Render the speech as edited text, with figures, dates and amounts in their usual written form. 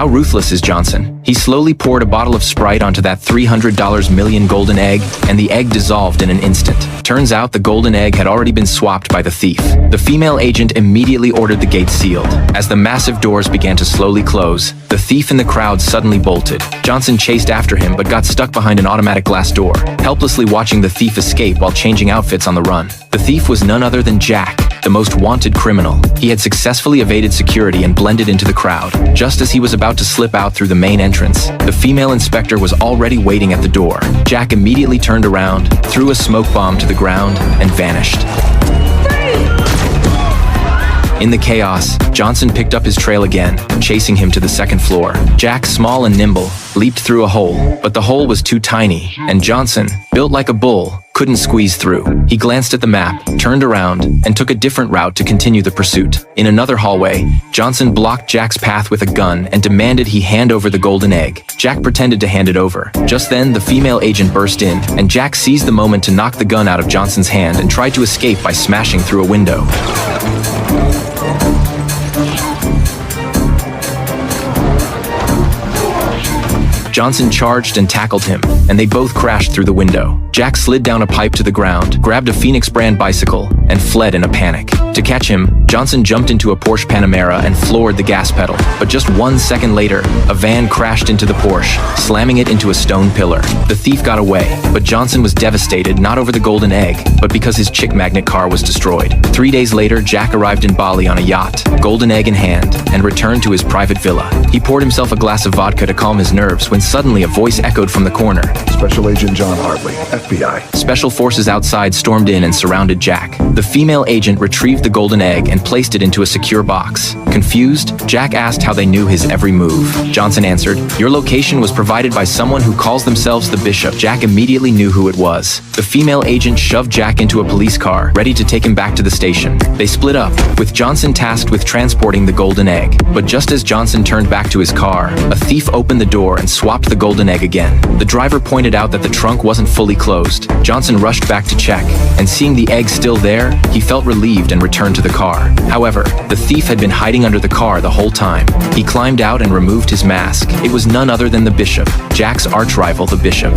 How ruthless is Johnson? He slowly poured a bottle of Sprite onto that $300 million golden egg, and the egg dissolved in an instant. Turns out the golden egg had already been swapped by the thief. The female agent immediately ordered the gate sealed. As the massive doors began to slowly close, the thief in the crowd suddenly bolted. Johnson chased after him but got stuck behind an automatic glass door, helplessly watching the thief escape while changing outfits on the run. The thief was none other than Jack, the most wanted criminal. He had successfully evaded security and blended into the crowd. Just as he was about to slip out through the main entrance, the female inspector was already waiting at the door. Jack immediately turned around, threw a smoke bomb to the ground, and vanished. In the chaos, Johnson picked up his trail again, chasing him to the second floor. Jack, small and nimble, leaped through a hole, but the hole was too tiny, and Johnson, built like a bull, couldn't squeeze through. He glanced at the map, turned around, and took a different route to continue the pursuit. In another hallway, Johnson blocked Jack's path with a gun and demanded he hand over the golden egg. Jack pretended to hand it over. Just then, the female agent burst in, and Jack seized the moment to knock the gun out of Johnson's hand and tried to escape by smashing through a window. Johnson charged and tackled him, and they both crashed through the window. Jack slid down a pipe to the ground, grabbed a Phoenix brand bicycle, and fled in a panic. To catch him, Johnson jumped into a Porsche Panamera and floored the gas pedal. But just 1 second later, a van crashed into the Porsche, slamming it into a stone pillar. The thief got away, but Johnson was devastated not over the golden egg, but because his chick magnet car was destroyed. 3 days later, Jack arrived in Bali on a yacht, golden egg in hand, and returned to his private villa. He poured himself a glass of vodka to calm his nerves when suddenly a voice echoed from the corner. Special Agent John Hartley, FBI. Special forces outside stormed in and surrounded Jack. The female agent retrieved the golden egg and placed it into a secure box. Confused, Jack asked how they knew his every move. Johnson answered, "Your location was provided by someone who calls themselves the Bishop." Jack immediately knew who it was. The female agent shoved Jack into a police car, ready to take him back to the station. They split up, with Johnson tasked with transporting the golden egg. But just as Johnson turned back to his car, a thief opened the door and swapped the golden egg again. The driver pointed out that the trunk wasn't fully closed. Johnson rushed back to check, and seeing the egg still there, he felt relieved and returned to the car. However, the thief had been hiding under the car the whole time. He climbed out and removed his mask. It was none other than the Bishop, Jack's arch-rival, the Bishop.